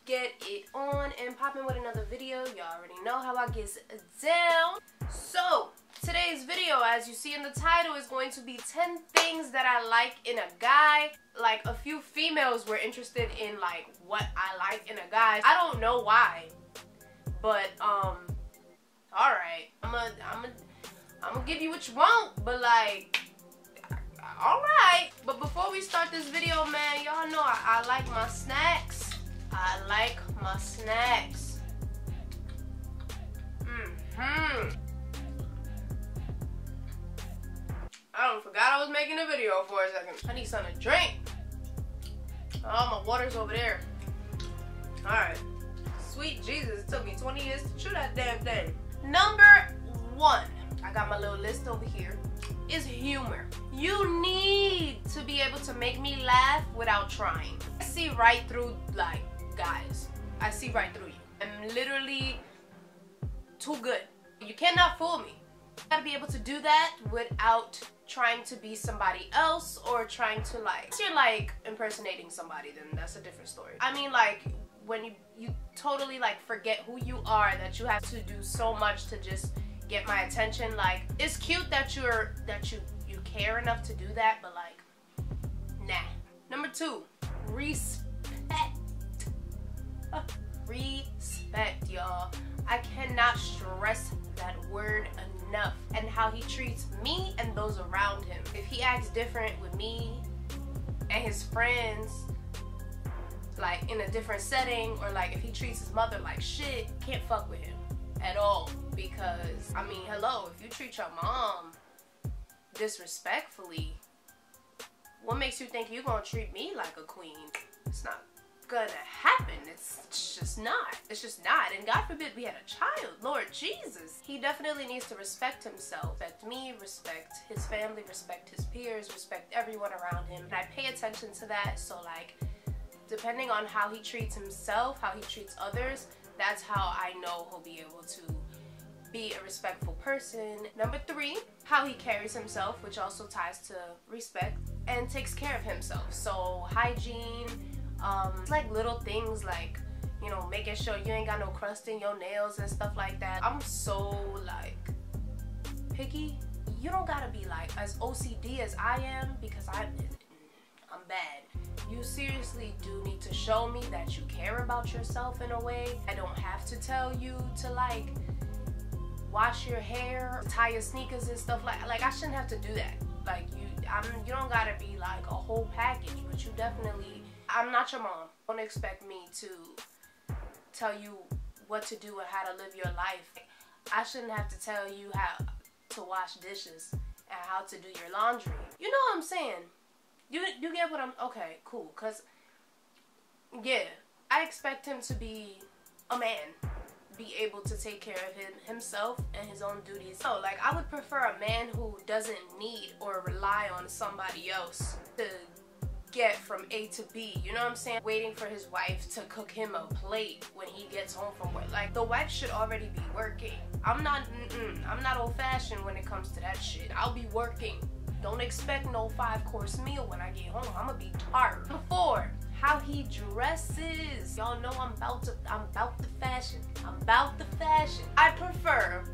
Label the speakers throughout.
Speaker 1: get it on and popping with another video. Y'all already know how I get down. So today's video, as you see in the title, is going to be 10 things that I like in a guy. Like, a few females were interested in like what I like in a guy. I don't know why, but all right, I'm gonna give you what you want, but like, all right. But before we start this video, man, y'all know I like my snacks. I like my snacks. I forgot I was making a video for a second. I need something to drink. Oh, my water's over there. Alright. Sweet Jesus, it took me 20 years to chew that damn thing. Number 1, I got my little list over here, is humor. You need to be able to make me laugh without trying. I see right through, like, guys. I see right through you. I'm literally too good. You cannot fool me. You gotta be able to do that without trying to be somebody else or trying to, like, if you're like impersonating somebody, then that's a different story. I mean, like, when you totally like forget who you are, that you have to do so much to just get my attention. Like, it's cute that you care enough to do that, but like, nah. Number 2, respect. Respect, y'all. I cannot stress that word enough. And how he treats me and those around him. If he acts different with me and his friends, like in a different setting, or like if he treats his mother like shit, can't fuck with him at all. Because, I mean, hello, if you treat your mom disrespectfully, what makes you think you're gonna treat me like a queen? It's not gonna happen. It's just not. It's just not. And God forbid we had a child. Lord Jesus. He definitely needs to respect himself, respect me, respect his family, respect his peers, respect everyone around him. And I pay attention to that. So like, depending on how he treats himself, how he treats others, that's how I know he'll be able to be a respectful person. Number 3, how he carries himself, which also ties to respect, and takes care of himself. So hygiene, like little things like, you know, making sure you ain't got no crust in your nails and stuff like that. I'm so like picky. You don't gotta be like as OCD as I am, because I'm bad. You seriously do need to show me that you care about yourself in a way. I don't have to tell you to like wash your hair, tie your sneakers and stuff like I shouldn't have to do that. Like, you don't gotta be like a whole package, but you definitely, I'm not your mom. Don't expect me to tell you what to do and how to live your life. I shouldn't have to tell you how to wash dishes and how to do your laundry. You know what I'm saying? You get what I'm, okay, cool. Cause yeah, I expect him to be a man, be able to take care of himself and his own duties. So like, I would prefer a man who doesn't need or rely on somebody else to get from A to B, you know what I'm saying? Waiting for his wife to cook him a plate when he gets home from work. Like, the wife should already be working. I'm not old-fashioned when it comes to that shit. I'll be working. Don't expect no 5-course meal when I get home. I'ma be tired. Number 4, how he dresses. Y'all know I'm about the fashion. I'm about the fashion. I prefer,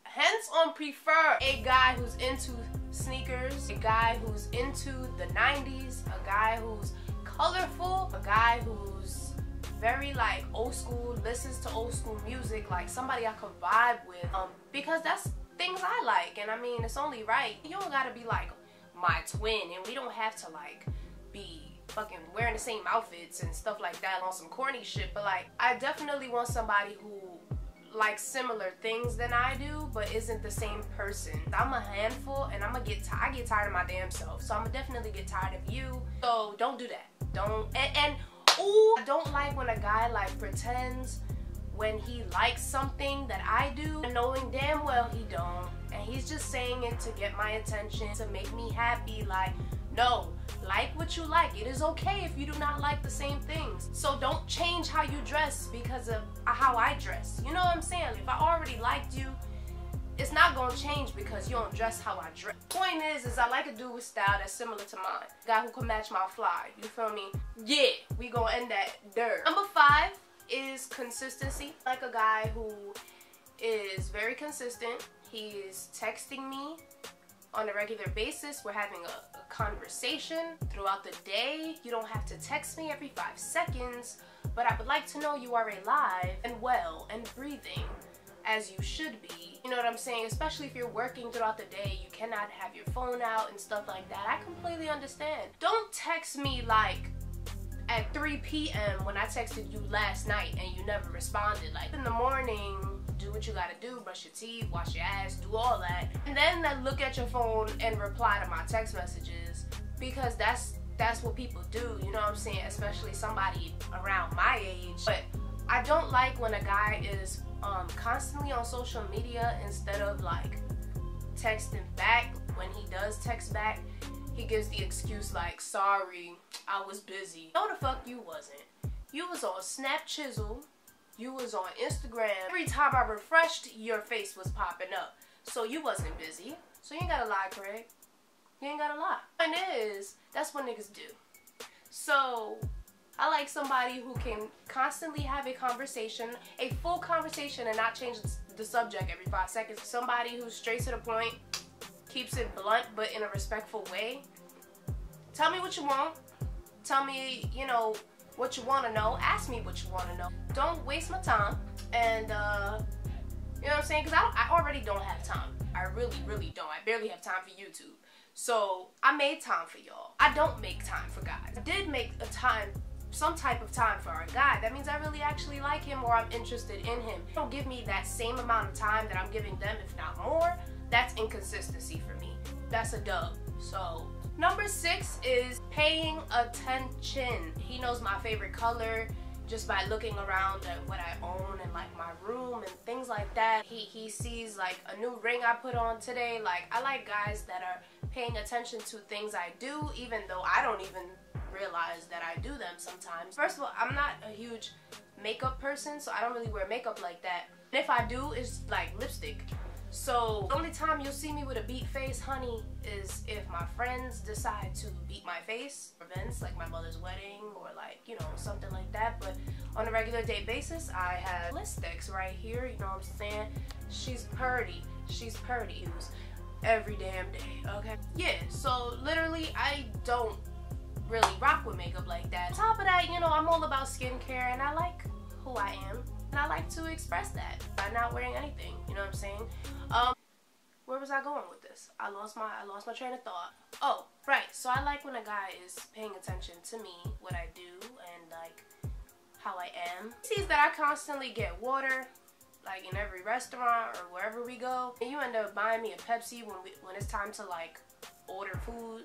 Speaker 1: hence on prefer, a guy who's into sneakers, a guy who's into the 90s, a guy who's colorful, a guy who's very like old school, listens to old school music, like somebody I could vibe with, because that's things I like. And I mean, it's only right. You don't gotta be like my twin, and we don't have to like be fucking wearing the same outfits and stuff like that on some corny shit, but like, I definitely want somebody who likes similar things than I do, but isn't the same person. I'm a handful, and I get tired of my damn self, so I'm gonna definitely get tired of you. So don't do that. Don't. And ooh, I don't like when a guy like pretends when he likes something that I do, knowing damn well he don't, and he's just saying it to get my attention, to make me happy. Like, no, like what you like. It is okay if you do not like the same things. So don't change how you dress because of how I dress. You know what I'm saying? If I already liked you it's not gonna change because you don't dress how I dress. Point is I like a dude with style that's similar to mine. Guy who can match my fly. You feel me? Yeah, we gonna end that there. Number 5 is consistency. I like a guy who is very consistent. He is texting me on a regular basis. We're having a conversation throughout the day. You don't have to text me every 5 seconds, but I would like to know you are alive and well and breathing as you should be. You know what I'm saying? Especially if you're working throughout the day, you cannot have your phone out and stuff like that. I completely understand. Don't text me like at 3 p.m. when I texted you last night and you never responded. Like in the morning, do what you gotta do, brush your teeth, wash your ass, do all that, and then look at your phone and reply to my text messages, because that's what people do, you know what I'm saying? Especially somebody around my age. But I don't like when a guy is constantly on social media instead of like texting back. When he does text back, he gives the excuse like, sorry, I was busy. No, the fuck you wasn't. You was on Snap Chisel. You was on Instagram. Every time I refreshed, your face was popping up. So you wasn't busy. So you ain't gotta lie, Craig. You ain't gotta lie. And that's what niggas do. So I like somebody who can constantly have a conversation, a full conversation, and not change the subject every 5 seconds. Somebody who's straight to the point, keeps it blunt, but in a respectful way. Tell me what you want. Tell me, you know, what you want to know. Ask me what you want to know. Don't waste my time. And, you know what I'm saying? Because I already don't have time. I really don't. I barely have time for YouTube. So, I made time for y'all. I don't make time for guys. I did make some type of time for a guy. That means I really actually like him, or I'm interested in him. Don't give me that same amount of time that I'm giving them, if not more. That's inconsistency for me. That's a dub. So, number 6 is paying attention. He knows my favorite color just by looking around at what I own and like my room and things like that. He sees like a new ring I put on today. Like, I like guys that are paying attention to things I do, even though I don't even realize that I do them sometimes. First of all, I'm not a huge makeup person, so I don't really wear makeup like that. And if I do, it's like lipstick. So the only time you'll see me with a beat face, honey, is if my friends decide to beat my face for events like my mother's wedding or like, you know, something like that. But on a regular day basis, I have lipsticks right here, you know what I'm saying? She's purty. She's purty. Every damn day, okay? Yeah, so literally I don't really rock with makeup like that. On top of that, you know, I'm all about skincare and I like who I am. And I like to express that by not wearing anything, you know what I'm saying? Where was I going with this? I lost my train of thought. Oh, right. So I like when a guy is paying attention to me, what I do, and like how I am. He sees that I constantly get water, like in every restaurant or wherever we go, and you end up buying me a Pepsi when it's time to like order food.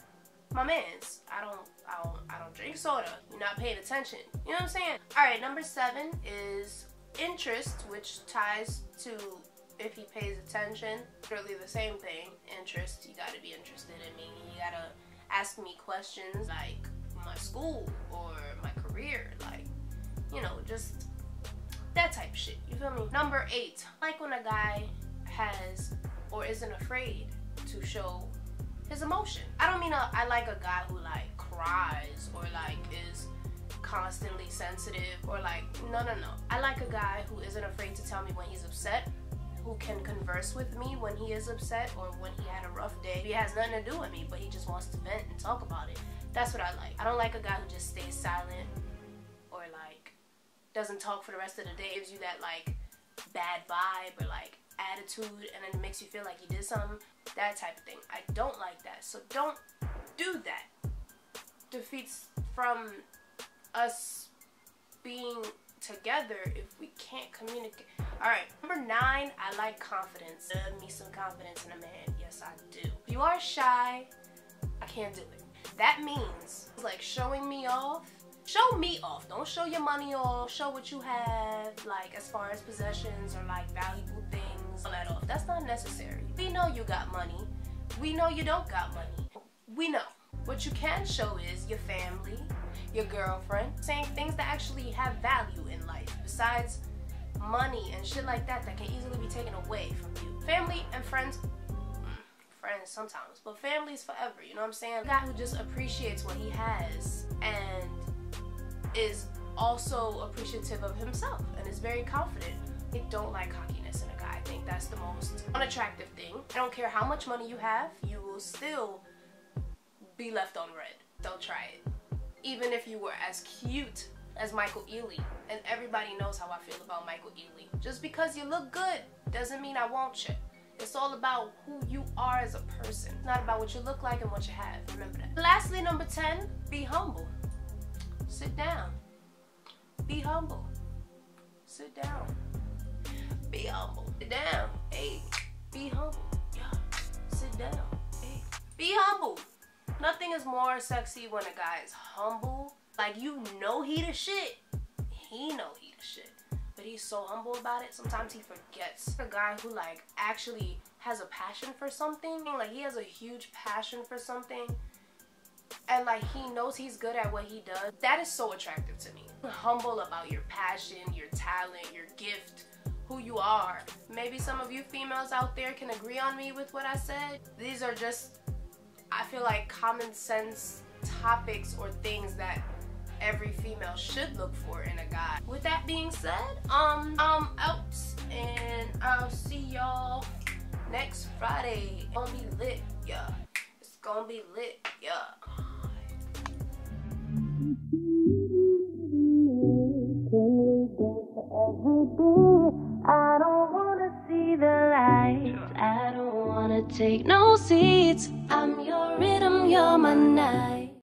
Speaker 1: My mans, I don't drink soda. You're not paying attention. You know what I'm saying? All right, number 7 is interest, which ties to if he pays attention. Really the same thing. Interest, you gotta be interested in me. You gotta ask me questions like my school or my career, like, you know, just that type of shit. You feel me? Number 8, like when a guy has or isn't afraid to show his emotion. I don't mean I like a guy who like cries or like is constantly sensitive or like, no. I like a guy who isn't afraid to tell me when he's upset, who can converse with me when he is upset or when he had a rough day. He has nothing to do with me, but he just wants to vent and talk about it. That's what I like. I don't like a guy who just stays silent or like doesn't talk for the rest of the day, gives you that like bad vibe or like attitude and then it makes you feel like you did something. That type of thing. I don't like that. So don't do that. Defeats from us being together if we can't communicate. Alright, number 9, I like confidence. Give me some confidence in a man. Yes, I do. If you are shy, I can't do it. That means like showing me off. Show me off. Don't show your money off. Show what you have, like as far as possessions or like valuable things. All that off. That's not necessary. We know you got money. We know you don't got money. We know. What you can show is your family, your girlfriend, saying things that actually have value in life besides money and shit like that can easily be taken away from you. Family and friends, friends sometimes, but family is forever, you know what I'm saying? A guy who just appreciates what he has and is also appreciative of himself and is very confident. I don't like cockiness in a guy. I think that's the most unattractive thing. I don't care how much money you have, you will still be left on red. Don't try it. Even if you were as cute as Michael Ealy, and everybody knows how I feel about Michael Ealy. Just because you look good doesn't mean I want you. It's all about who you are as a person. It's not about what you look like and what you have. Remember that. Lastly, number 10, be humble. Sit down. Be humble. Sit down. Be humble. Sit down. Hey. Be humble. Yeah. Sit down. Hey. Be humble. Nothing is more sexy when a guy is humble. Like, you know he the shit. He know he the shit. But he's so humble about it, sometimes he forgets. A guy who like actually has a passion for something, like he has a huge passion for something, and like he knows he's good at what he does. That is so attractive to me. Humble about your passion, your talent, your gift, who you are. Maybe some of you females out there can agree on me with what I said. These are just, I feel like, common sense topics or things that every female should look for in a guy. With that being said, I'm out, and I'll see y'all next Friday. It's gonna be lit, yeah. It's gonna be lit, yeah. I don't wanna see the lights. I don't wanna take no seats. I'm your rhythm, you're my night.